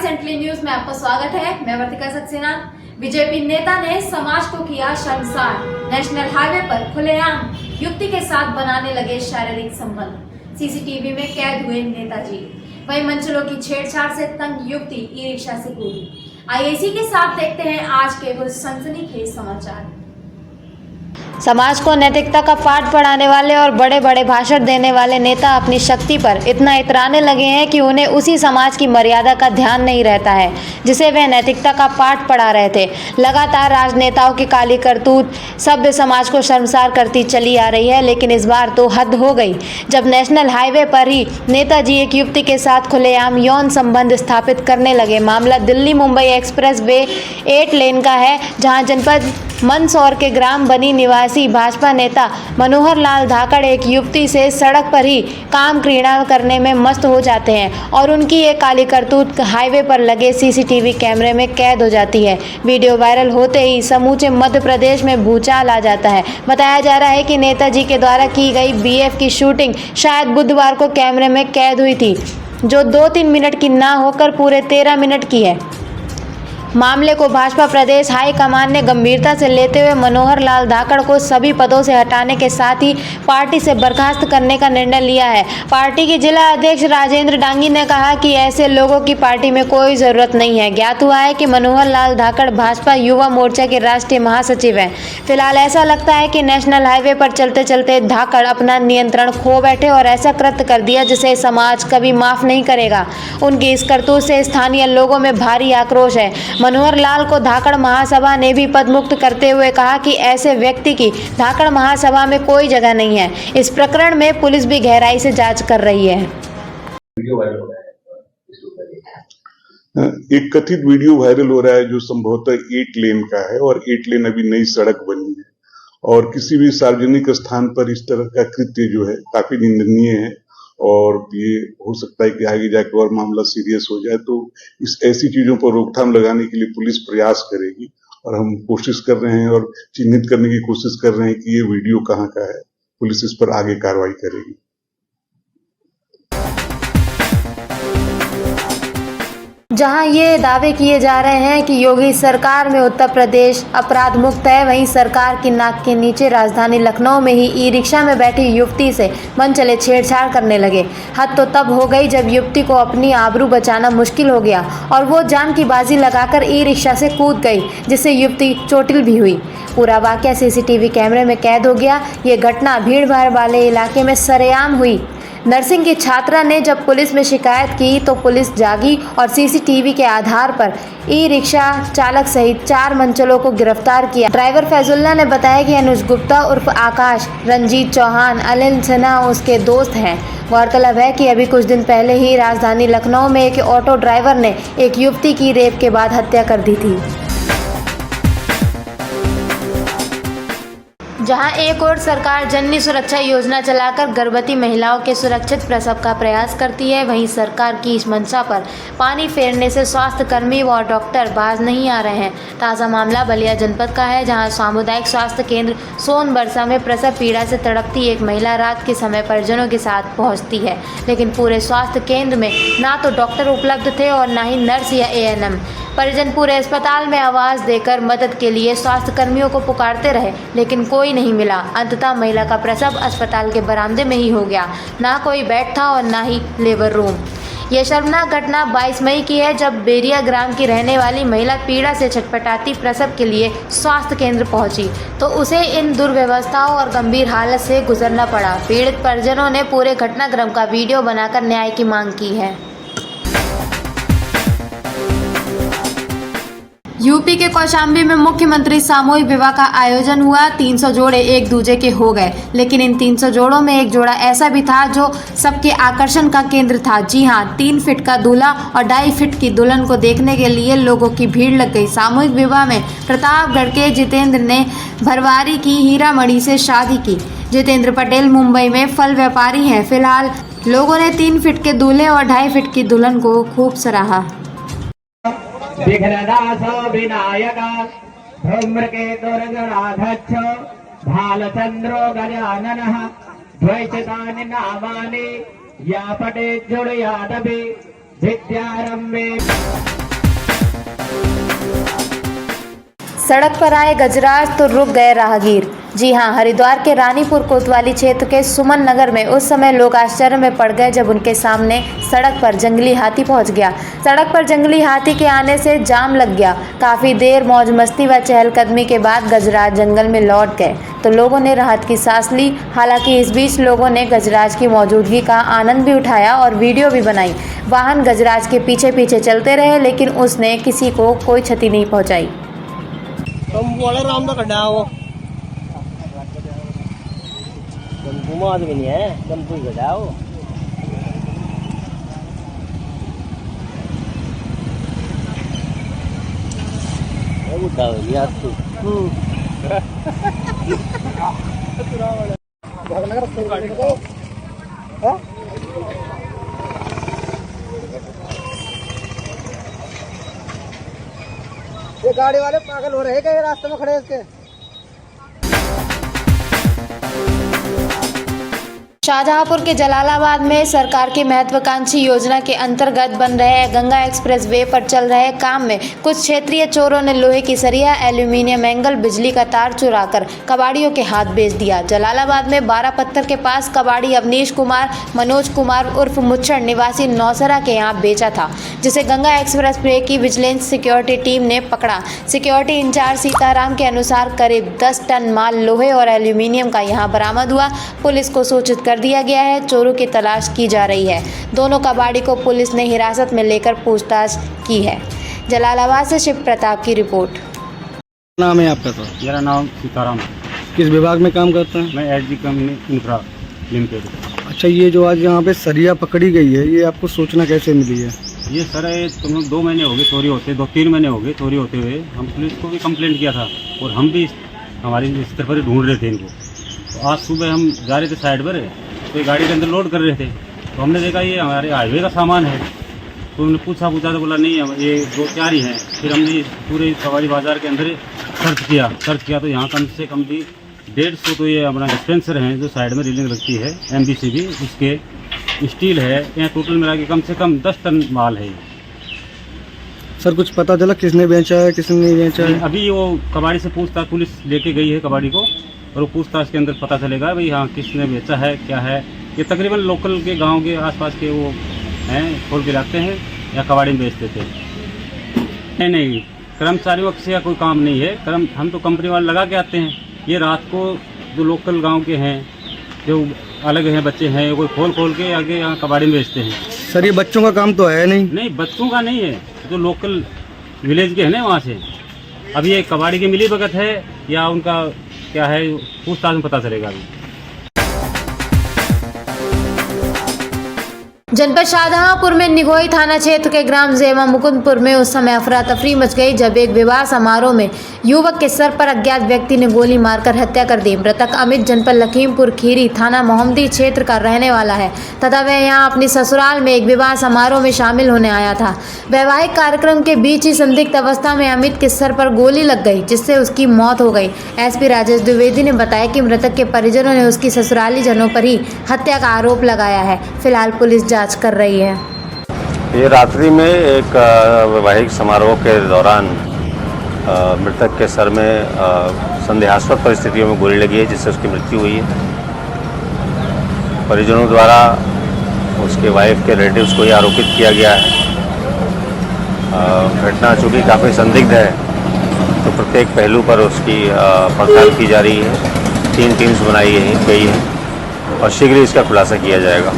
Centrally news में आपका स्वागत है। मैं वर्तिका सक्सेना। बीजेपी नेता ने समाज को किया शर्मसार। नेशनल हाईवे पर खुलेआम युवती के साथ बनाने लगे शारीरिक संबंध। सीसीटीवी में कैद हुए नेताजी। वही मंचलों की छेड़छाड़ से तंग युवती ई रिक्शा से कूदी। आइए इसी के साथ देखते हैं आज के कुछ सनसनीखेज समाचार। समाज को नैतिकता का पाठ पढ़ाने वाले और बड़े बड़े भाषण देने वाले नेता अपनी शक्ति पर इतना इतराने लगे हैं कि उन्हें उसी समाज की मर्यादा का ध्यान नहीं रहता है जिसे वे नैतिकता का पाठ पढ़ा रहे थे। लगातार राजनेताओं की काली करतूत सभ्य समाज को शर्मसार करती चली आ रही है, लेकिन इस बार तो हद हो गई जब नेशनल हाईवे पर ही नेताजी एक युवती के साथ खुलेआम यौन संबंध स्थापित करने लगे। मामला दिल्ली मुंबई एक्सप्रेस वे 8 लेन का है, जहां जनपद मंदसौर के ग्राम बनी निवासी भाजपा नेता मनोहर लाल धाकड़ एक युवती से सड़क पर ही काम क्रीड़ा करने में मस्त हो जाते हैं और उनकी ये काली करतूत हाईवे पर लगे सीसीटीवी कैमरे में कैद हो जाती है। वीडियो वायरल होते ही समूचे मध्य प्रदेश में भूचाल आ जाता है। बताया जा रहा है कि नेताजी के द्वारा की गई बीएफ की शूटिंग शायद बुधवार को कैमरे में कैद हुई थी, जो 2-3 मिनट की ना होकर पूरे 13 मिनट की है। मामले को भाजपा प्रदेश हाईकमान ने गंभीरता से लेते हुए मनोहर लाल धाकड़ को सभी पदों से हटाने के साथ ही पार्टी से बर्खास्त करने का निर्णय लिया है। पार्टी के जिला अध्यक्ष राजेंद्र डांगी ने कहा कि ऐसे लोगों की पार्टी में कोई जरूरत नहीं है। ज्ञात हुआ है कि मनोहर लाल धाकड़ भाजपा युवा मोर्चा के राष्ट्रीय महासचिव हैं। फिलहाल ऐसा लगता है कि नेशनल हाईवे पर चलते चलते धाकड़ अपना नियंत्रण खो बैठे और ऐसा कृत्य कर दिया जिसे समाज कभी माफ नहीं करेगा। उनकी इस करतूत से स्थानीय लोगों में भारी आक्रोश है। मनोहर लाल को धाकड़ महासभा ने भी पदमुक्त करते हुए कहा कि ऐसे व्यक्ति की धाकड़ महासभा में कोई जगह नहीं है। इस प्रकरण में पुलिस भी गहराई से जांच कर रही है। एक कथित वीडियो वायरल हो रहा है जो संभवतः 8 लेन का है और 8 लेन अभी नई सड़क बनी है और किसी भी सार्वजनिक स्थान पर इस तरह का कृत्य जो है काफी निंदनीय है और ये हो सकता है कि आगे जाकर और मामला सीरियस हो जाए। तो इस ऐसी चीजों पर रोकथाम लगाने के लिए पुलिस प्रयास करेगी और हम कोशिश कर रहे हैं और चिन्हित करने की कोशिश कर रहे हैं कि ये वीडियो कहाँ का है। पुलिस इस पर आगे कार्रवाई करेगी। जहां ये दावे किए जा रहे हैं कि योगी सरकार में उत्तर प्रदेश अपराध मुक्त है, वहीं सरकार की नाक के नीचे राजधानी लखनऊ में ही ई रिक्शा में बैठी युवती से मन चले छेड़छाड़ करने लगे। हद तो तब हो गई जब युवती को अपनी आबरू बचाना मुश्किल हो गया और वो जान की बाजी लगाकर ई रिक्शा से कूद गई, जिससे युवती चोटिल भी हुई। पूरा वाकया सीसीटीवी कैमरे में कैद हो गया। ये घटना भीड़ भाड़ वाले इलाके में सरेआम हुई। नर्सिंग की छात्रा ने जब पुलिस में शिकायत की तो पुलिस जागी और सीसीटीवी के आधार पर ई रिक्शा चालक सहित 4 मंचलों को गिरफ्तार किया। ड्राइवर फैजुल्ला ने बताया कि अनुज गुप्ता उर्फ आकाश, रंजीत चौहान, अनिल सिन्हा उसके दोस्त हैं। गौरतलब है कि अभी कुछ दिन पहले ही राजधानी लखनऊ में एक ऑटो ड्राइवर ने एक युवती की रेप के बाद हत्या कर दी थी। जहां एक और सरकार जननी सुरक्षा योजना चलाकर गर्भवती महिलाओं के सुरक्षित प्रसव का प्रयास करती है, वहीं सरकार की इस मंशा पर पानी फेरने से स्वास्थ्य कर्मी व डॉक्टर बाज नहीं आ रहे हैं। ताज़ा मामला बलिया जनपद का है, जहां सामुदायिक स्वास्थ्य केंद्र सोनबरसा में प्रसव पीड़ा से तड़पती एक महिला रात के समय परिजनों के साथ पहुंचती है, लेकिन पूरे स्वास्थ्य केंद्र में ना तो डॉक्टर उपलब्ध थे और ना ही नर्स या एएनएम। परिजन पूरे अस्पताल में आवाज़ देकर मदद के लिए स्वास्थ्य कर्मियों को पुकारते रहे, लेकिन कोई नहीं मिला। अंततः महिला का प्रसव अस्पताल के बरामदे में ही हो गया। ना कोई बेड था और ना ही लेबर रूम। यह शर्मनाक घटना 22 मई की है, जब बेरिया ग्राम की रहने वाली महिला पीड़ा से छटपटाती प्रसव के लिए स्वास्थ्य केंद्र पहुंची तो उसे इन दुर्व्यवस्थाओं और गंभीर हालत से गुजरना पड़ा। पीड़ित परिजनों ने पूरे घटनाक्रम का वीडियो बनाकर न्याय की मांग की है। यूपी के कौशाम्बी में मुख्यमंत्री सामूहिक विवाह का आयोजन हुआ। 300 जोड़े एक दूजे के हो गए, लेकिन इन 300 जोड़ों में एक जोड़ा ऐसा भी था जो सबके आकर्षण का केंद्र था। जी हाँ, 3 फीट का दूल्हा और 2.5 फीट की दुल्हन को देखने के लिए लोगों की भीड़ लग गई। सामूहिक विवाह में प्रतापगढ़ के जितेंद्र ने भरवारी की हीरामणि से शादी की। जितेंद्र पटेल मुंबई में फल व्यापारी हैं। फिलहाल लोगों ने 3 फीट के दूल्हे और 2.5 फीट की दुल्हन को खूब सराहा। विघ्ननाशो विनायक धूम्रकेतुर्गणाध्यक्ष भालचंद्रो गजाननः द्वैतानि नामानि या पठेत् जुड़यादपि विद्यारम्भे। सड़क पर आए गजराज तो रुक गए राहगीर। जी हां, हरिद्वार के रानीपुर कोतवाली क्षेत्र के सुमन नगर में उस समय लोग आश्चर्य में पड़ गए जब उनके सामने सड़क पर जंगली हाथी पहुंच गया। सड़क पर जंगली हाथी के आने से जाम लग गया। काफ़ी देर मौज मस्ती व चहलकदमी के बाद गजराज जंगल में लौट गए तो लोगों ने राहत की सांस ली। हालांकि इस बीच लोगों ने गजराज की मौजूदगी का आनंद भी उठाया और वीडियो भी बनाई। वाहन गजराज के पीछे पीछे चलते रहे लेकिन उसने किसी को कोई क्षति नहीं पहुँचाई। आदमी नहीं है, दम्पू ही गजाओ। ये गाड़ी वाले पागल हो रहे हैं क्या, ये रास्ते में खड़े हैं इसके? शाहजहांपुर के जलालाबाद में सरकार की महत्वाकांक्षी योजना के अंतर्गत बन रहे गंगा एक्सप्रेस वे पर चल रहे काम में कुछ क्षेत्रीय चोरों ने लोहे की सरिया, एल्यूमिनियम एंगल, बिजली का तार चुराकर कबाड़ियों के हाथ बेच दिया। जलालाबाद में 12 पत्थर के पास कबाड़ी अवनीश कुमार मनोज कुमार उर्फ मुच्छड़ निवासी नौसरा के यहाँ बेचा था, जिसे गंगा एक्सप्रेस वे की विजिलेंस सिक्योरिटी टीम ने पकड़ा। सिक्योरिटी इंचार्ज सीताराम के अनुसार करीब 10 टन माल लोहे और एल्यूमिनियम का यहाँ बरामद हुआ। पुलिस को सूचित कर दिया गया है। चोरों की तलाश की जा रही है। दोनों कबाड़ी को पुलिस ने हिरासत में लेकर पूछताछ की है। जलालाबाद से शिव प्रताप की रिपोर्ट। नाम है आपका? सर, मेरा नाम सीताराम है। किस विभाग में काम करते हैं? मैं एचडी कंपनी इंफ्रा लिमिटेड। अच्छा, ये जो आज यहाँ पे सरिया पकड़ी गई है, ये आपको सूचना कैसे मिली है? ये सर तुम 2 महीने हो गए चोरी होते, 2-3 महीने हो गए चोरी होते हुए। हम पुलिस को भी कंप्लेंट किया था और हम भी हमारी इस तरफ ढूंढ रहे थे इनको। तो आज सुबह हम जा रहे थे साइड पर, तो गाड़ी के अंदर लोड कर रहे थे, तो हमने देखा ये हमारे हाईवे का सामान है। तो उन्होंने पूछा तो बोला नहीं ये 2-4 ही हैं। फिर हमने पूरे सवारी बाज़ार के अंदर सर्च किया तो यहाँ कम से कम भी 150 तो ये अपना डिस्पेंसर हैं जो साइड में रीलिंग रखती है, MBCB उसके स्टील है। यहाँ टोटल मिला के कम से कम 10 टन माल है। सर, कुछ पता चला किसने बेचा है, किसने नहीं बेचा है? अभी वो कबाड़ी से पूछताछ पुलिस लेके गई है कबाड़ी को, और वो पूछताछ के अंदर पता चलेगा भाई हाँ किसने बेचा है, क्या है। ये तकरीबन लोकल के गांव के आसपास के वो हैं, खोल के लाते हैं या कबाड़ी में बेच देते हैं। नहीं, कर्मचारियों से कोई काम नहीं है। हम तो कंपनी वाले लगा के आते हैं। ये रात को जो लोकल गांव के हैं, जो अलग हैं बच्चे हैं, कोई खोल के आगे यहाँ कबाड़ी में बेचते हैं। सर, ये बच्चों का काम तो है नहीं? नहीं, बच्चों का नहीं है, जो लोकल विलेज के हैं ना वहाँ से। अब ये कबाड़ी की मिली भगत है या उनका क्या है, पूछताछ में पता चलेगा अभी। जनपद शाहजहांपुर में निगोई थाना क्षेत्र के ग्राम जेमा मुकुंदपुर में उस समय अफरा तफरी मच गई जब एक विवाह समारोह में युवक के सर पर अज्ञात व्यक्ति ने गोली मारकर हत्या कर दी। मृतक अमित जनपद लखीमपुर खीरी थाना मोहम्मदी क्षेत्र का रहने वाला है तथा वह यहां अपनी ससुराल में एक विवाह समारोह में शामिल होने आया था। वैवाहिक कार्यक्रम के बीच ही संदिग्ध अवस्था में अमित के सर पर गोली लग गई, जिससे उसकी मौत हो गई। SP राजेश द्विवेदी ने बताया कि मृतक के परिजनों ने उसकी ससुराली जनों पर ही हत्या का आरोप लगाया है। फिलहाल पुलिस जांच कर रही है। ये रात्रि में एक वैवाहिक समारोह के दौरान मृतक के सर में संदेहास्पद परिस्थितियों में गोली लगी है, जिससे उसकी मृत्यु हुई है। परिजनों द्वारा उसके वाइफ के रिलेटिव्स को ये आरोपित किया गया है। घटना चूँकि काफ़ी संदिग्ध है तो प्रत्येक पहलू पर उसकी पड़ताल की जा रही है। 3 टीम्स बनाई गई है और शीघ्र ही इसका खुलासा किया जाएगा।